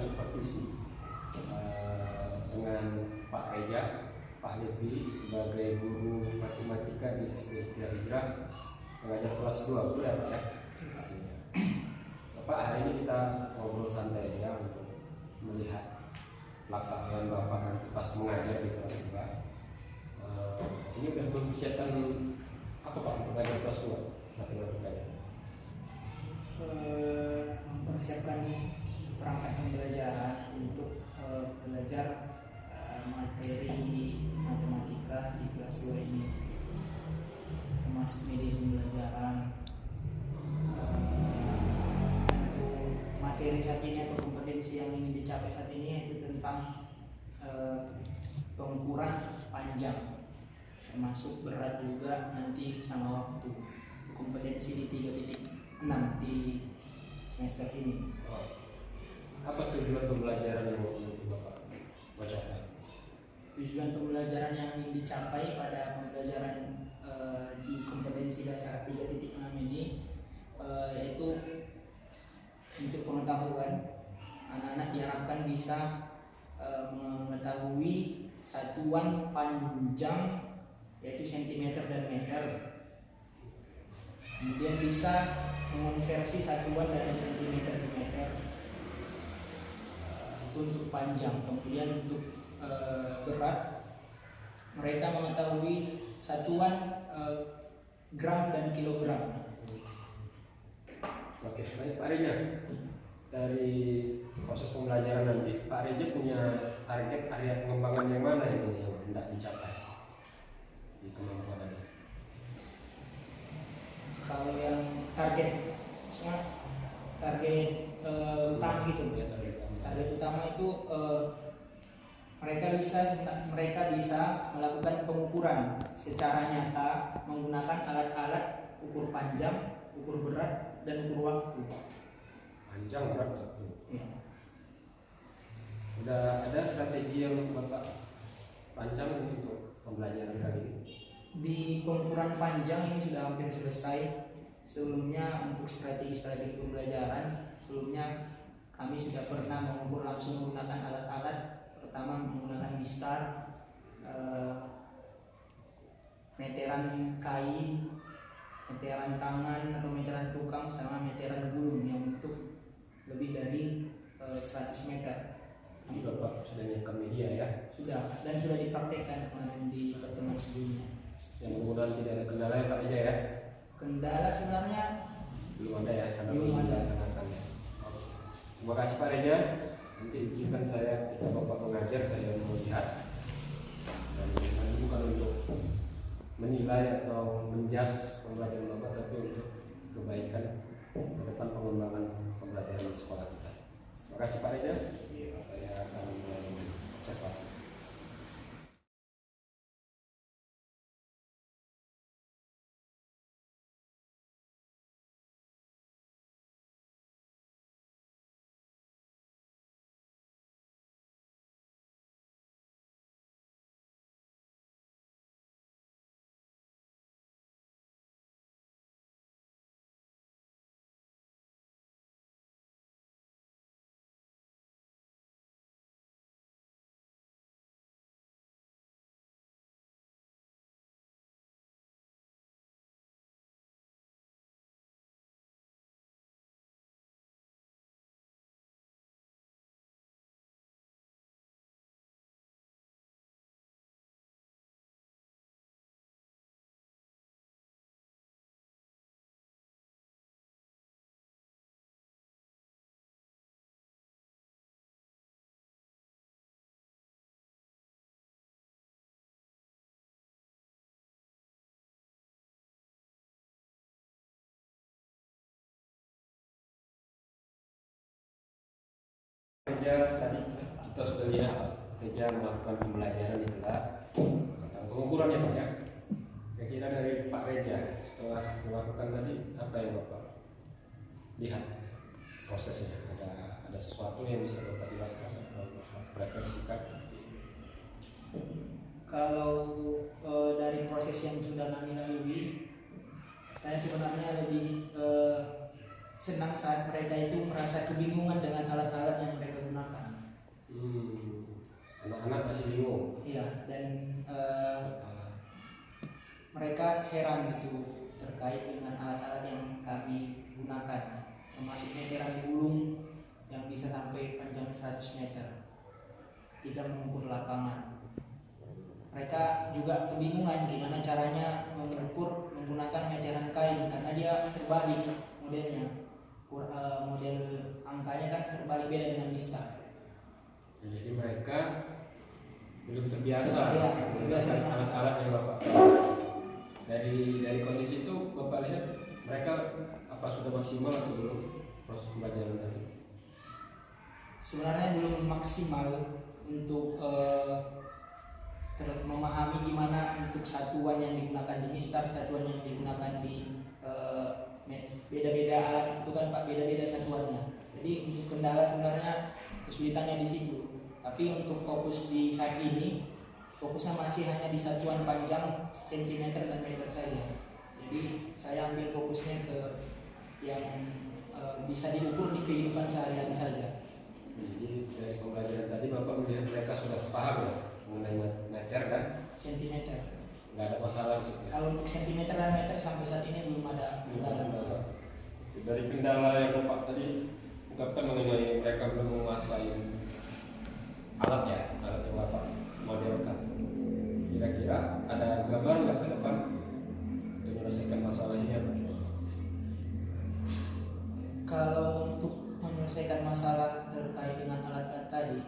supervisi dengan Pak Reja, Pak Devi sebagai guru matematika di SD Hijrah, mengajar kelas 2, betul ya Pak ya? Bapak, hari ini kita ngobrol santai ya untuk melihat pelaksanaan Bapak nanti pas mengajar di kelas 2. Ini udah mempersiapkan apa Pak untuk mengajar kelas 2 matematikanya? Mempersiapkan perangkat pembelajaran untuk belajar materi matematika di kelas 2 ini, termasuk media pembelajaran. Untuk materi saat ini atau kompetensi yang ingin dicapai saat ini itu tentang pengukuran panjang, termasuk berat juga nanti sama waktu. Kompetensi di 3.6 di semester ini. Apa tujuan pembelajaran yang mau Bapak bacakan? Tujuan pembelajaran yang ingin dicapai pada pembelajaran di kompetensi dasar 3.6 ini yaitu untuk pengetahuan. Anak-anak diharapkan bisa mengetahui satuan panjang yaitu cm dan meter, kemudian bisa mengonversi satuan dari cm ke meter itu untuk panjang. Kemudian untuk berat, mereka mengetahui satuan gram dan kilogram. Oke, baik Pak Reja. Dari proses pembelajaran nanti, Pak Reja punya target area pengembangan yang mana yang hendak dicapai di kemampuan Anda? Kalau yang target utama gitu, Ya, target utama itu mereka bisa melakukan pengukuran secara nyata menggunakan alat-alat ukur panjang, ukur berat, dan ukur waktu. Panjang, berat, waktu. Ya. Udah ada strategi yang Bapak rancang untuk pembelajaran kali ini? Di pengukuran panjang ini sudah hampir selesai. Sebelumnya untuk strategi-strategi pembelajaran, sebelumnya kami sudah pernah mengukur langsung menggunakan alat-alat. Pertama menggunakan mistar, meteran kain, meteran tangan atau meteran tukang, sama meteran gulung yang untuk lebih dari 100 meter. Ini Bapak sudah nyiapkan media ya? Sudah, dan sudah dipraktekkan kemarin di pertemuan sebelumnya. Yang mudah-mudahan tidak ada kendala ya Pak Reja ya? Kendala sebenarnya Belum ada ya, karena belum ada. dilaksanakan ya. Terima kasih Pak Reja. Nanti izinkan saya ketika Bapak mengajar, saya melihat. Dan ini bukan untuk menilai atau menjas pembelajaran Bapak, tapi untuk kebaikan ke depan pengembangan pembelajaran di sekolah kita. Terima kasih Pak Reja. Saya akan mulai observasi. Reja tadi kita sudah lihat Reja melakukan pembelajaran di kelas tentang pengukuran ya Pak ya. Kira-kira dari Pak Reja setelah melakukan tadi apa yang Bapak lihat prosesnya? Ada sesuatu yang bisa Bapak jelaskan atau Bapak referensikan? Kalau dari proses yang sudah kami lalui, saya sebenarnya lebih senang saat mereka itu merasa kebingungan dengan alat-alat yang mereka gunakan. Anak-anak masih bingung. Iya, dan mereka heran gitu terkait dengan alat-alat yang kami gunakan, termasuk meteran gulung yang bisa sampai panjang 100 meter ketika mengukur lapangan. Mereka juga kebingungan gimana caranya mengukur menggunakan meteran kain karena dia terbalik modelnya. Model angkanya kan terbalik, beda dengan mistar. Jadi mereka belum terbiasa Ya, menggunakan alat-alat yang Bapak. Dari kondisi itu Bapak lihat mereka apa sudah maksimal atau belum proses pembelajaran tadi? Sebenarnya belum maksimal untuk memahami gimana untuk satuan yang digunakan di mistar, satuan yang digunakan di beda-beda alat itu kan Pak, beda-beda satuannya. Jadi untuk kendala sebenarnya kesulitannya di situ. Tapi untuk fokus di saat ini, fokusnya masih hanya di satuan panjang sentimeter dan meter saja. Jadi saya ambil fokusnya ke yang bisa diukur di kehidupan sehari-hari saja. Jadi dari pembelajaran tadi Bapak melihat mereka sudah paham ya mengenai meter dan Sentimeter. nggak ada masalah di situ. Kalau untuk sentimeter dan meter sampai saat ini belum ada kendala. Dari kendala yang Bapak tadi ungkapkan mengenai mereka belum menguasai alat yang Bapak modelkan. Kira-kira ada gambar nggak ke depan untuk menyelesaikan masalah ini apa? Kalau untuk menyelesaikan masalah terkait dengan alat-alat tadi,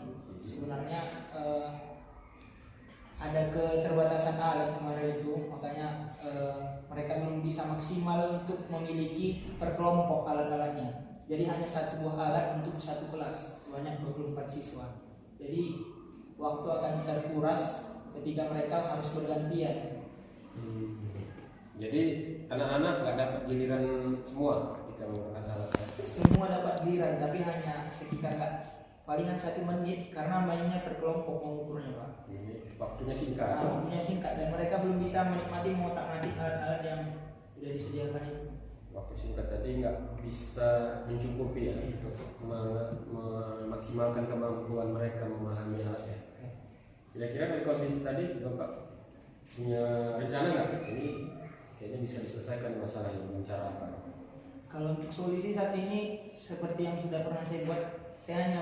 sebenarnya ada keterbatasan alat kemarin itu, makanya mereka belum bisa maksimal untuk memiliki per kelompok alat-alatnya. Jadi hanya satu buah alat untuk satu kelas sebanyak 24 siswa. Jadi waktu akan terkuras ketika mereka harus bergantian. Jadi anak-anak nggak dapat giliran semua ketika menggunakan alat. Semua dapat giliran, tapi hanya sekitar palingan 1 menit karena mainnya per kelompok mengukurnya Pak. Waktunya singkat. Waktunya singkat dan mereka belum bisa menikmati mengotak-atik alat-alat yang sudah disediakan itu. Waktu singkat tadi nggak bisa mencukupi ya untuk memaksimalkan kemampuan mereka memahami alatnya. Kira-kira dari kondisi tadi Bapak punya rencana nggak? Ini kayaknya bisa diselesaikan masalah ini dengan cara apa? Kalau untuk solusi saat ini seperti yang sudah pernah saya buat, saya hanya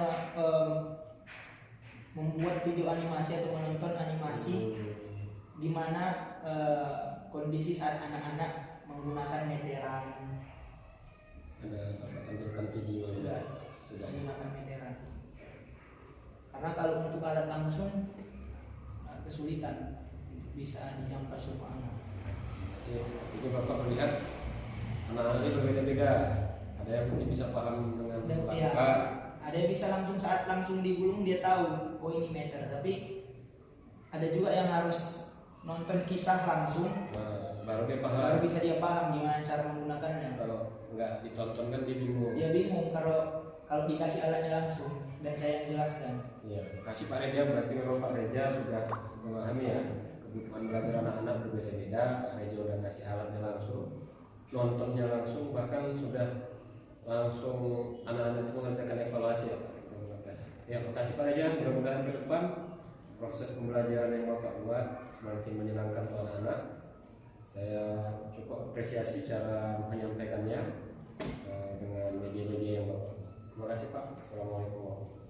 membuat video animasi atau menonton animasi gimana kondisi saat anak-anak menggunakan meteran. Ada tampilkan video Sudah menggunakan meteran. Karena kalau untuk alat langsung kesulitan bisa dijangkau semua anak. Itu Bapak melihat anak-anaknya berbeda-beda. Ada yang mungkin bisa paham dengan langka. Ada yang bisa langsung digulung dia tahu oh ini meter, tapi ada juga yang harus nonton kisah langsung. Baru dia paham. Baru bisa dia paham gimana cara menggunakannya. Kalau nggak ditonton kan dia bingung. Dia bingung kalau dikasih alatnya langsung dan saya jelaskan. Iya, kasih Pak Reja, berarti memang Pak Reja sudah memahami ya kebutuhan belajar anak-anak berbeda-beda. Pak Reja udah ngasih alatnya langsung, nontonnya langsung, bahkan sudah langsung anak-anak itu mengerjakan evaluasi ya Pak. Ya, terima kasih Pak Reja. Mudah-mudahan ke depan proses pembelajaran yang Bapak buat semakin menyenangkan untuk anak-anak. Saya cukup apresiasi cara menyampaikannya dengan media-media yang Bapak. Terima kasih Pak. Assalamualaikum warahmatullahi wabarakatuh.